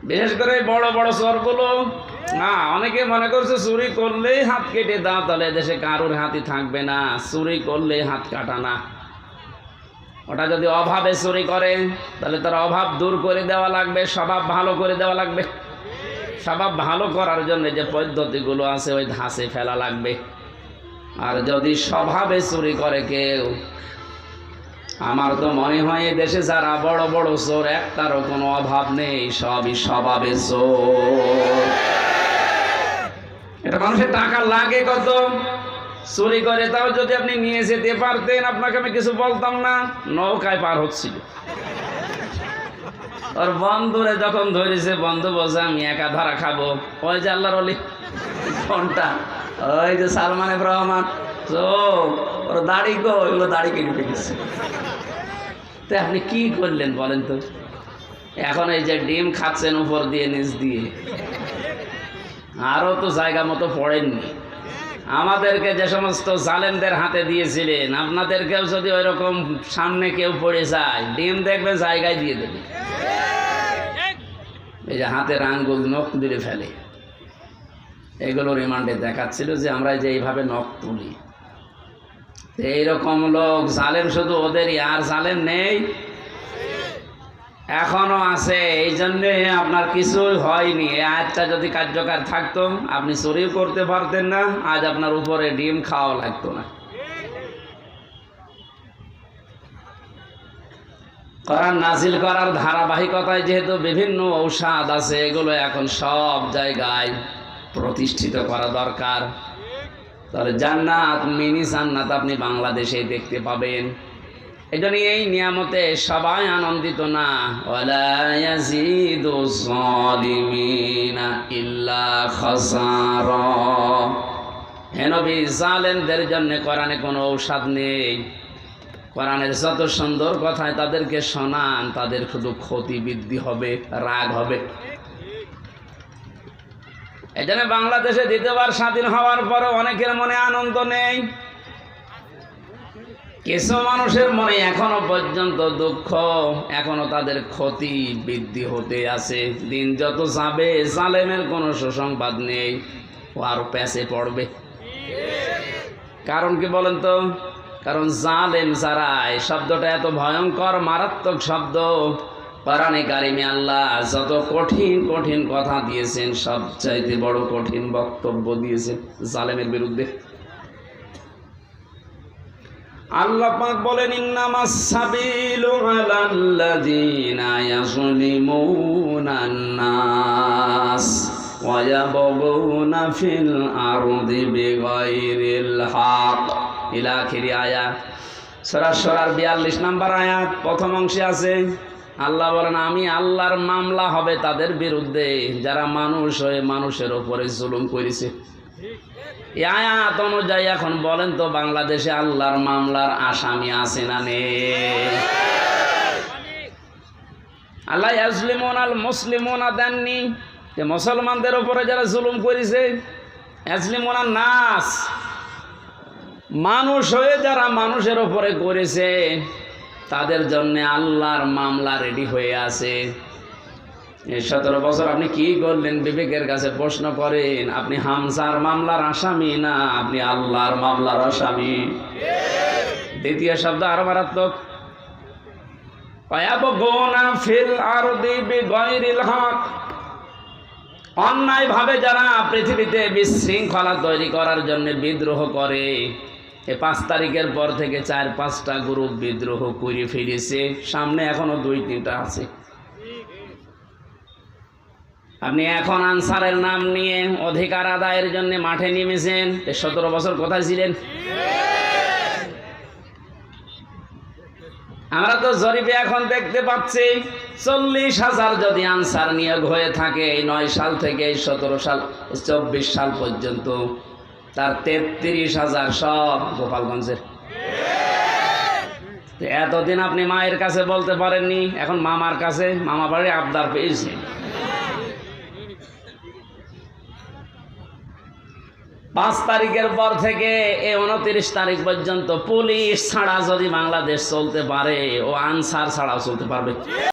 বিশেষ করে বড় বড় চোরগুলো না, অনেকে মনে করছে চুরি করলেই হাত কেটে দাও, তাহলে দেশে কারোর হাতই থাকবে না। চুরি করলে হাত কাটা না, ওটা যদি অভাবে চুরি করে তাহলে তার অভাব দূর করে দেওয়া লাগবে, স্বভাব ভালো করে দেওয়া লাগবে। স্বভাব ভালো করার জন্য যে পদ্ধতিগুলো আছে ওই ধাঁচে ফেলা লাগবে। আর যদি স্বভাবে চুরি করে কেউ, আমার তো মনে হয় দেশে যারা বড় বড় চোর একটারও কোনো অভাব নেই, সবই স্বভাবে চোর। এটা মানুষের টাকা লাগে কত, চুরি করে তাও যদি আপনি নিয়ে যেতে পারতেন আপনাকে আমি কিছু বলতাম না। নৌকায় পার হচ্ছিল, ওর বন্ধুরে যখন ধরেছে বন্ধু বলছে আমি একা ধরা খাবো। ওই যে আল্লাহর ওলি কোনটা, ওই যে সালমান এফ রহমান, তো ওর দাড়ি গো, ওইগুলো দাড়ি কেটে ফেলেছে। তো আপনি কি করলেন বলেন তো? এখন এই যে ডিম খাচ্ছেন উপর দিয়ে নিচ দিয়ে, আরও তো জায়গা মতো পড়েননি। আমাদেরকে যে সমস্ত জালেমদের হাতে দিয়েছিলেন, আপনাদেরকেও যদি ওই রকম সামনে কেউ পড়ে যায়, ডিম দেখবেন জায়গায় দিয়ে দেবে। এই যে হাতের আঙ্গুল নখ তুলে ফেলে, এগুলো রিমান্ডে দেখাচ্ছিল যে আমরা যে এইভাবে নখ তুলি। এইরকম লোক জালেম শুধু ওদেরই, আর জালেম নেই, এখনো আছে। এই জন্যে আপনার কিছুই হয়নি। এই আয়াতটা যদি কার্যকর থাকতো আপনি চুরিও করতে পারতেন না, আজ আপনার উপরে ডিম খাওয়া লাগতো না। কোরআন নাজিল করার ধারাবাহিকতায় যেহেতু বিভিন্ন ঔষধ আছে, এগুলো এখন সব জায়গায় প্রতিষ্ঠিত করা দরকার। তাহলে জান্নাত, মিনি জান্নাত আপনি বাংলাদেশে দেখতে পাবেন। এই জন্য এই নিয়ামতে সবাই আনন্দিত না। ওয়ালা ইয়াজিদু যালিমিনা ইল্লা খাসারা। হে নবী, জালেমদের জন্য কোরআনে কোনো ঔষধ নেই। কোরআনের যত সুন্দর কথায় তাদেরকে শোনান, তাদের শুধু ক্ষতি বৃদ্ধি হবে, রাগ হবে। এই জন্য বাংলাদেশে দ্বিতীয়বার স্বাধীন হওয়ার পরে অনেকের মনে আনন্দ নেই। কিছু মানুষের মনে এখনো পর্যন্ত দুঃখ, এখনো তাদের ক্ষতি বৃদ্ধি হতে আছে। দিন যত যাবে জালেমের কোনো সুসংবাদ নেই, ও আরো প্যাচে পড়বে। কারণ কি বলেন তো? কারণ জালেম যারা, এই শব্দটা এত ভয়ঙ্কর মারাত্মক শব্দ। কোরআনে কারিমে আল্লাহ যত কঠিন কঠিন কথা দিয়েছেন, সবচাইতে বড় কঠিন বক্তব্য দিয়েছেন জালেমের বিরুদ্ধে। আল্লাহ পাক বলেন, ইন্নামাস সাবিলু আলাল্লাযীনা ইয়াযলিমুনান নাস ওয়া ইয়াবগুনা ফিল আরদি বিগাইরিল হক ইলা আখিরি আয়াত। সূরা সূরার 42 নম্বর আয়াত প্রথম অংশে আছে। আল্লাহ বলেন, আমি আল্লাহর মামলা হবে তাদের বিরুদ্ধে যারা মানুষ হয়ে মানুষের উপরে জুলুম করেছে। এই আয়াত অনুযায়ী এখন বলেন তো, বাংলাদেশে আল্লাহর মামলার আসামি আছে না নেই? আল্লাহ ইয়াজলিমুনাল মুসলিমুনা দেননি, যে মুসলমানদের উপরে যারা জুলুম করেছে। ইয়াজলিমুনান নাস, মানুষ হয়ে যারা মানুষের উপরে করেছে, তাদের জন্য আল্লাহর মামলা রেডি হয়ে আছে। 17 বছর আপনি কি করলেন? বিবেকের কাছে প্রশ্ন করেন। আপনি হামজার মামলার আসামি না, আপনি আল্লাহর মামলার আসামি। দ্বিতীয় শব্দ আরো মারাত্মক, ওয়ায়াবগুনা ফিল আরদি বিগাইরিল হক। অন্যায় ভাবে যারা পৃথিবীতে বিশৃঙ্খলা তৈরি করার জন্য বিদ্রোহ করে, এই 5 তারিখের পর থেকে 4-5টা গ্রুপ বিদ্রোহ করে ফেলেছে, সামনে এখনো 2-3টা আছে। আপনি এখন আনসারের নাম নিয়ে অধিকার আদায়ের জন্য মাঠে নেমেছেন। 17 বছর কোথায় ছিলেন? আমরা তো জরিপে এখন দেখতে পাচ্ছি 40,000 যদি আনসার নিয়োগ হয়ে থাকে 9 সাল থেকে 17 সাল 24 সাল পর্যন্ত, তার 33,000 সব গোপালগঞ্জের। এতদিন আপনি মায়ের কাছে বলতে পারেননি, এখন মামার কাছে, মামা বাড়ি আবদার পেয়েছে। 5 তারিখের পর থেকে 29 তারিখ পর্যন্ত পুলিশ ছাড়া যদি বাংলাদেশ চলতে পারে, ও আনসার ছাড়াও চলতে পারবে।